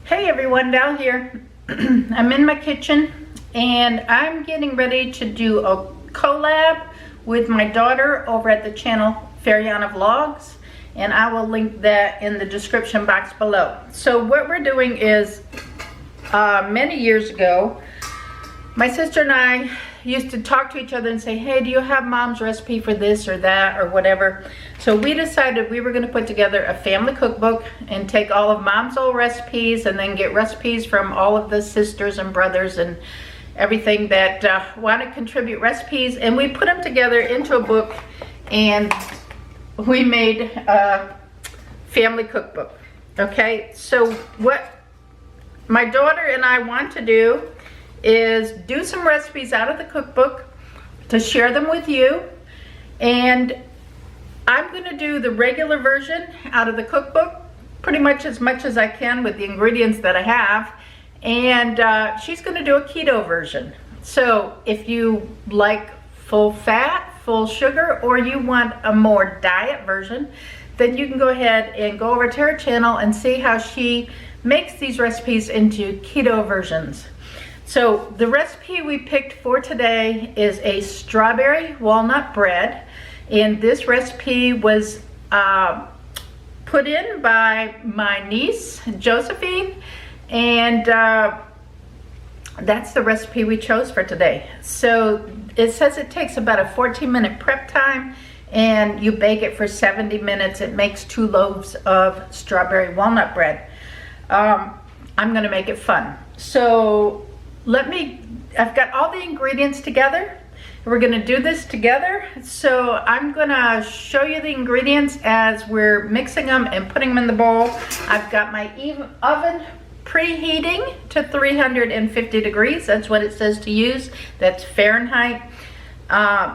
Hey everyone, Val here. I'm in my kitchen and I'm getting ready to do a collab with my daughter over at the channel Fariana Vlogs, and I will link that in the description box below. So what we're doing is, many years ago, my sister and I used to talk to each other and say, hey, do you have mom's recipe for this or that or whatever? So we decided we were going to put together a family cookbook and take all of mom's old recipes and then get recipes from all of the sisters and brothers and everything that want to contribute recipes, and we put them together into a book and we made a family cookbook. Okay, so what my daughter and I want to do is do some recipes out of the cookbook to share them with you, and I'm going to do the regular version out of the cookbook pretty much as I can with the ingredients that I have, and she's going to do a keto version. So if you like full fat, full sugar, or you want a more diet version, then you can go ahead and go over to her channel and see how she makes these recipes into keto versions. So the recipe we picked for today is a strawberry walnut bread, and this recipe was put in by my niece Josephine, and that's the recipe we chose for today. So it says it takes about a 14-minute prep time, and you bake it for 70 minutes. It makes 2 loaves of strawberry walnut bread. I'm gonna make it fun. So I've got all the ingredients together. We're gonna do this together. So I'm gonna show you the ingredients as we're mixing them and putting them in the bowl. I've got my oven preheating to 350 degrees. That's what it says to use. That's Fahrenheit.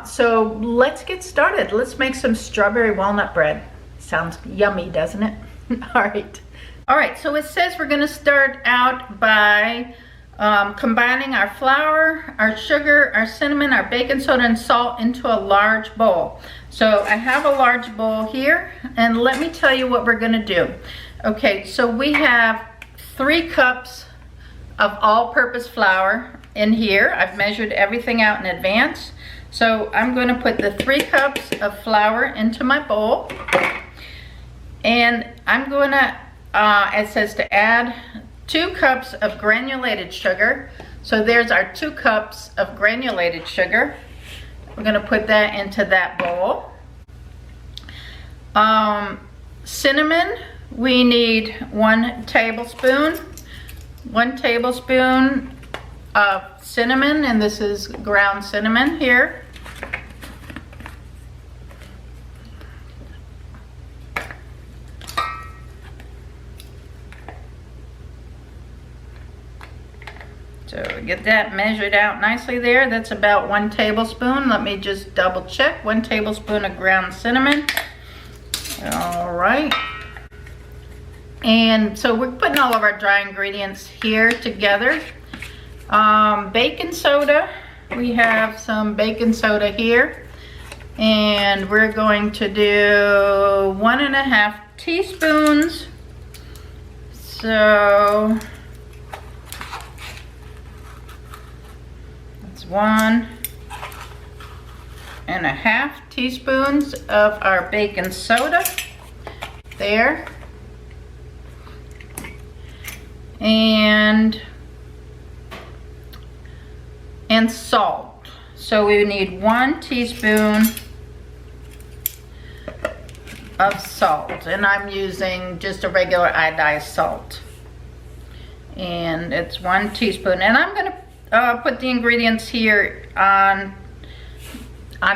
So let's get started. Let's make some strawberry walnut bread. Sounds yummy, doesn't it? All right, so it says we're gonna start out by combining our flour, our sugar, our cinnamon, our baking soda, and salt into a large bowl. So I have a large bowl here, and let me tell you what we're gonna do. Okay, so we have 3 cups of all-purpose flour in here. I've measured everything out in advance. So I'm gonna put the 3 cups of flour into my bowl, and I'm gonna, it says to add 2 cups of granulated sugar. So there's our 2 cups of granulated sugar. We're gonna put that into that bowl. Cinnamon, we need 1 tablespoon. 1 tablespoon of cinnamon, and this is ground cinnamon here. So get that measured out nicely there. That's about 1 tablespoon. Let me just double check. 1 tablespoon of ground cinnamon. All right. And so we're putting all of our dry ingredients here together. Baking soda. We have some baking soda here. And we're going to do 1.5 teaspoons. So 1.5 teaspoons of our baking soda there, and salt. So we need 1 teaspoon of salt, and I'm using just a regular iodized salt, and it's 1 teaspoon. And I'm gonna put the ingredients here on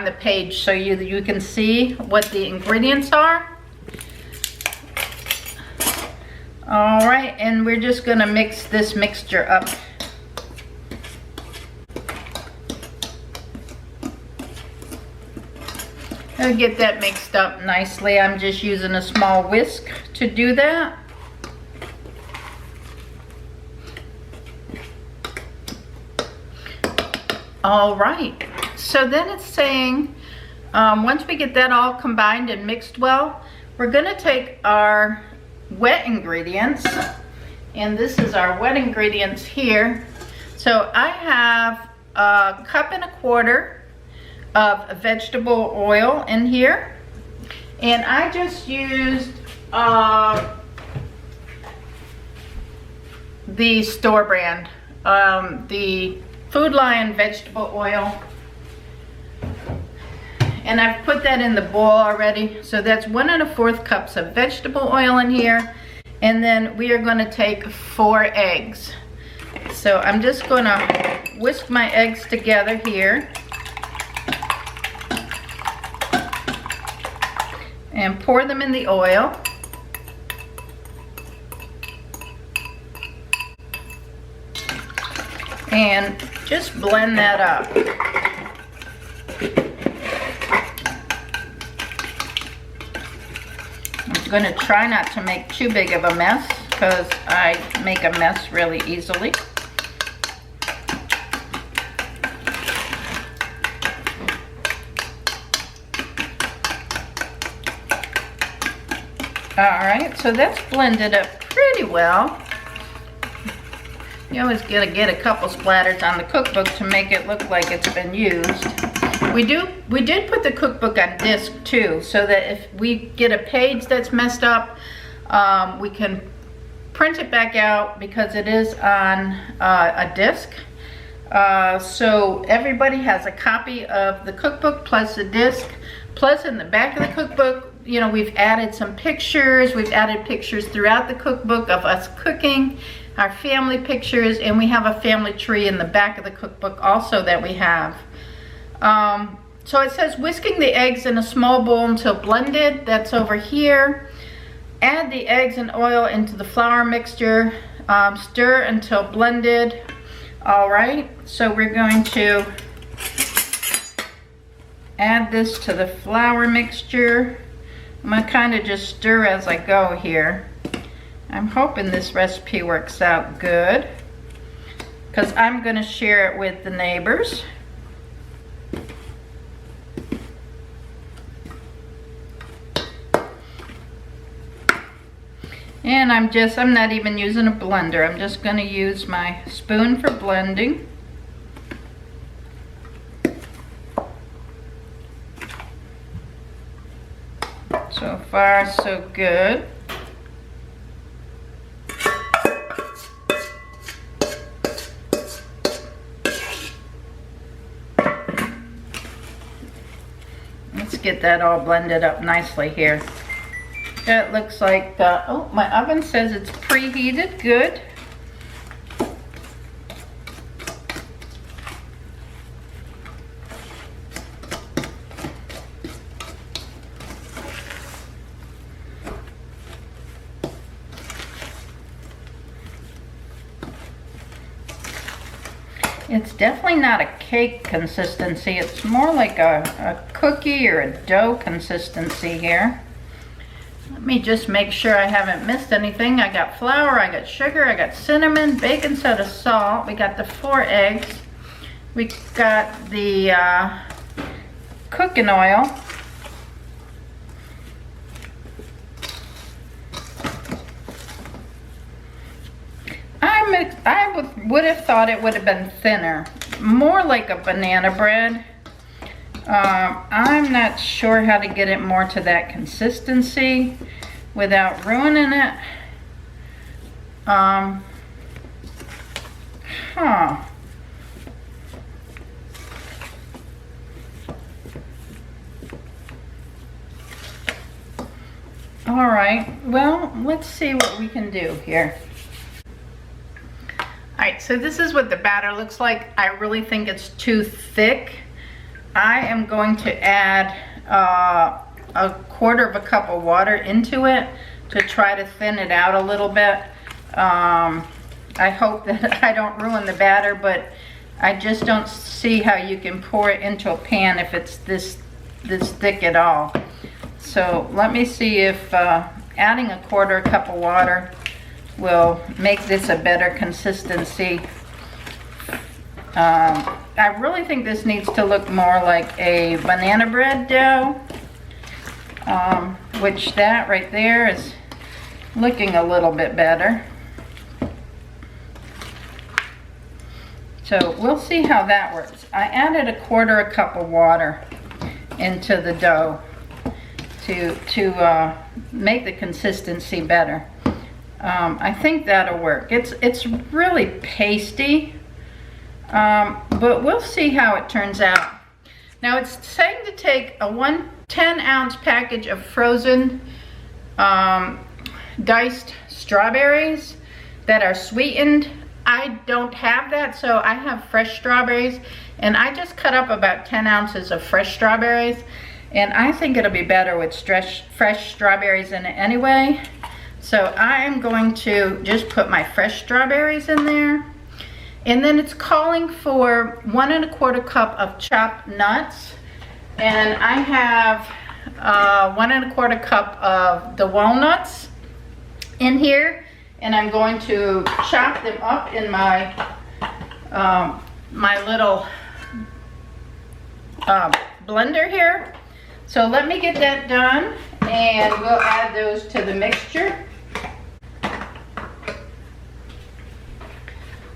the page so you can see what the ingredients are. All right, and we're just gonna mix this mixture up. I'll get that mixed up nicely. I'm just using a small whisk to do that. All right, so then it's saying Once we get that all combined and mixed well, we're gonna take our wet ingredients, and this is our wet ingredients here. So I have a 1.25 cups of vegetable oil in here, and I just used the store brand, the Food Lion vegetable oil, and I've put that in the bowl already. So that's 1.25 cups of vegetable oil in here, and then we are going to take 4 eggs. So I'm just going to whisk my eggs together here and pour them in the oil. And just blend that up. I'm going to try not to make too big of a mess because I make a mess really easily. Alright, so that's blended up pretty well. You always gotta get a couple splatters on the cookbook to make it look like it's been used. We did put the cookbook on disc too, so that if we get a page that's messed up, we can print it back out because it is on a disc. So everybody has a copy of the cookbook plus the disc, plus in the back of the cookbook, you know, we've added some pictures. We've added pictures throughout the cookbook of us cooking, our family pictures, and we have a family tree in the back of the cookbook also that we have. So it says whisking the eggs in a small bowl until blended. That's over here. Add the eggs and oil into the flour mixture. Stir until blended. All right, so we're going to add this to the flour mixture. I'm going to kind of just stir as I go here. I'm hoping this recipe works out good because I'm going to share it with the neighbors. And I'm not even using a blender. I'm just going to use my spoon for blending. So far, so good. Let's get that all blended up nicely here. It looks like, oh, my oven says it's preheated. Good. It's definitely not a cake consistency. It's more like a cookie or a dough consistency here. Let me just make sure I haven't missed anything. I got flour, I got sugar, I got cinnamon, baking soda, salt. We got the 4 eggs. We got the cooking oil. I would have thought it would have been thinner, more like a banana bread. I'm not sure how to get it more to that consistency without ruining it. All right, well, let's see what we can do here. All right, so this is what the batter looks like. I really think it's too thick. I am going to add a 1/4 cup of water into it to try to thin it out a little bit. I hope that I don't ruin the batter, but I just don't see how you can pour it into a pan if it's this thick at all. So let me see if adding a 1/4 cup of water will make this a better consistency I really think this needs to look more like a banana bread dough, which that right there is looking a little bit better. So we'll see how that works. I added 1/4 cup of water into the dough to make the consistency better. I think that'll work. It's really pasty, but we'll see how it turns out. Now it's saying to take a 10-ounce package of frozen diced strawberries that are sweetened. I don't have that, so I have fresh strawberries, and I just cut up about 10 ounces of fresh strawberries, and I think it'll be better with fresh strawberries in it anyway. So I'm going to just put my fresh strawberries in there. And then it's calling for 1 1/4 cup of chopped nuts, and I have 1 1/4 cup of the walnuts in here, and I'm going to chop them up in my my little blender here. So let me get that done, and we'll add those to the mixture.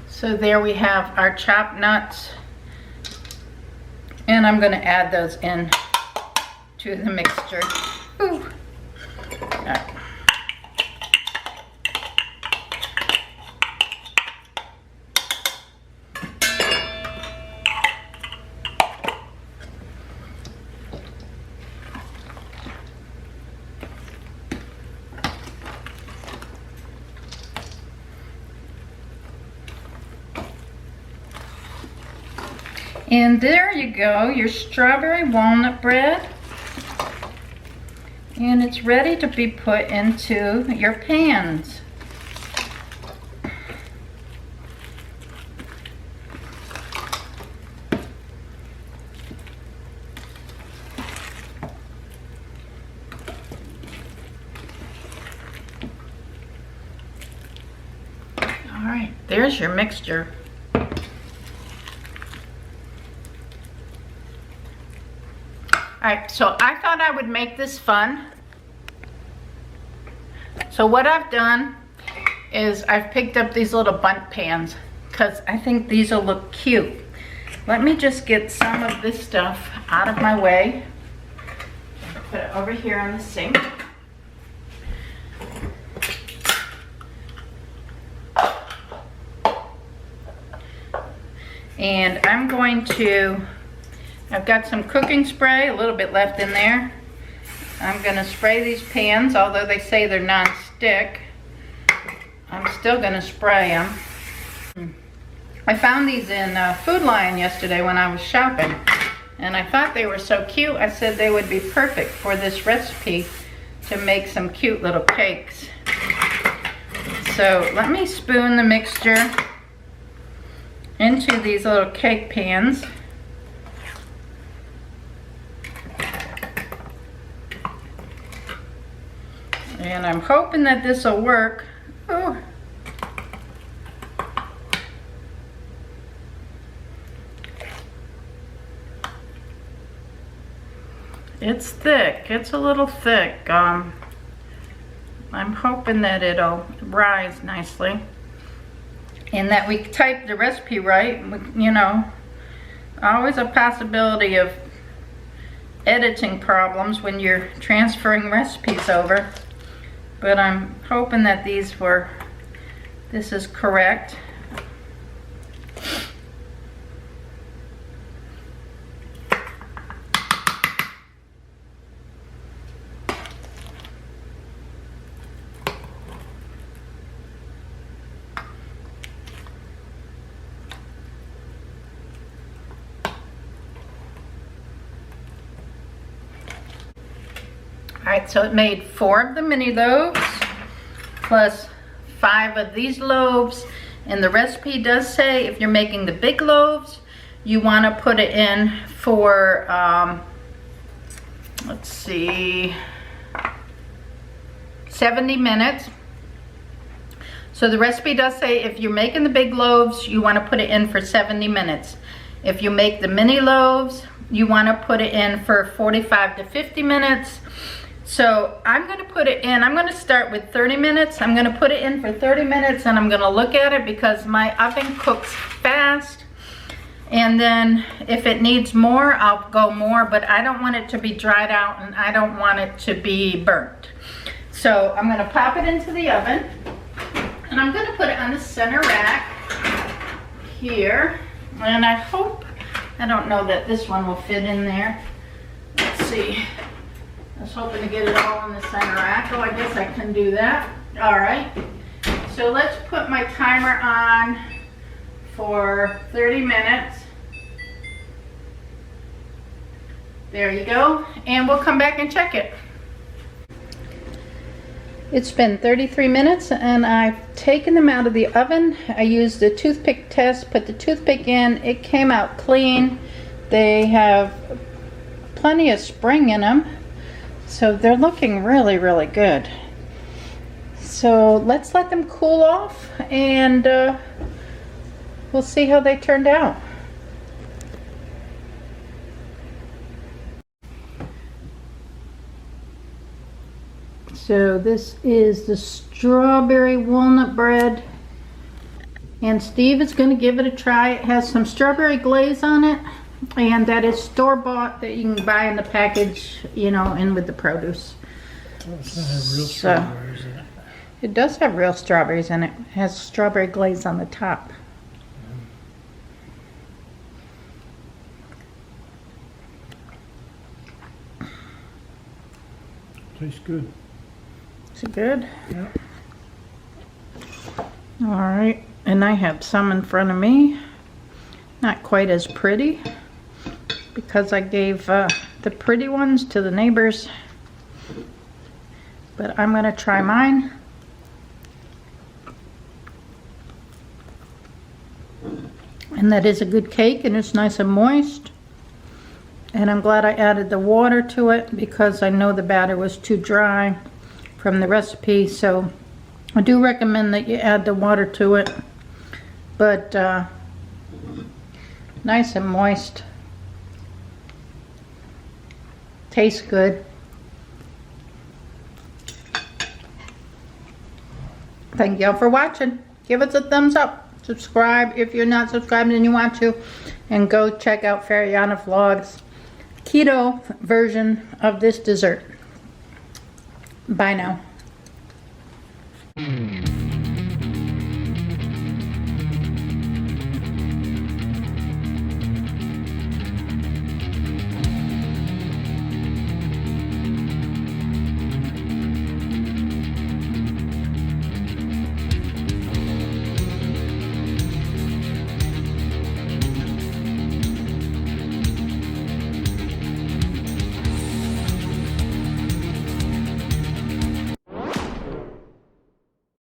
So there we have our chopped nuts, and I'm going to add those in to the mixture. Ooh. All right. And there you go, your strawberry walnut bread. And it's ready to be put into your pans. All right, there's your mixture. Alright, so I thought I would make this fun. So what I've done is I've picked up these little bundt pans because I think these will look cute. Let me just get some of this stuff out of my way. Put it over here on the sink. And I'm going to, I've got some cooking spray, a little bit left in there. I'm going to spray these pans, although they say they're non-stick. I'm still going to spray them. I found these in Food Lion yesterday when I was shopping, and I thought they were so cute. I said they would be perfect for this recipe to make some cute little cakes. So let me spoon the mixture into these little cake pans. And I'm hoping that this will work. Ooh. It's thick. It's a little thick. I'm hoping that it'll rise nicely and that we type the recipe right. You know, always a possibility of editing problems when you're transferring recipes over. But I'm hoping that this is correct. Alright, so it made 4 of the mini loaves plus 5 of these loaves, and the recipe does say if you're making the big loaves you want to put it in for let's see, 70 minutes. So the recipe does say if you're making the big loaves, you want to put it in for 70 minutes. If you make the mini loaves, you want to put it in for 45 to 50 minutes. So I'm going to put it in, I'm going to start with 30 minutes. I'm going to put it in for 30 minutes and I'm going to look at it because my oven cooks fast. And then if it needs more, I'll go more, but I don't want it to be dried out and I don't want it to be burnt. So I'm going to pop it into the oven and I'm going to put it on the center rack here. And I hope, I don't know that this one will fit in there. Let's see. I was hoping to get it all in the center rack. Oh, I guess I can do that. All right. So let's put my timer on for 30 minutes. There you go. And we'll come back and check it. It's been 33 minutes and I've taken them out of the oven. I used the toothpick test, put the toothpick in. It came out clean. They have plenty of spring in them. So they're looking really, really good. So let's let them cool off and we'll see how they turned out. So this is the strawberry walnut bread. And Steve is going to give it a try. It has some strawberry glaze on it. And that is store-bought that you can buy in the package, you know, and with the produce. Well, it's not have real strawberries in it. It does have real strawberries in it. It has strawberry glaze on the top. Tastes good. Is it good? Yeah. All right, and I have some in front of me. Not quite as pretty because I gave the pretty ones to the neighbors. But I'm gonna try mine. And that is a good cake and it's nice and moist. And I'm glad I added the water to it because I know the batter was too dry from the recipe. So I do recommend that you add the water to it. But nice and moist. Tastes good. Thank y'all for watching. Give us a thumbs up. Subscribe if you're not subscribed and you want to. And go check out Fariana Vlogs keto version of this dessert. Bye now.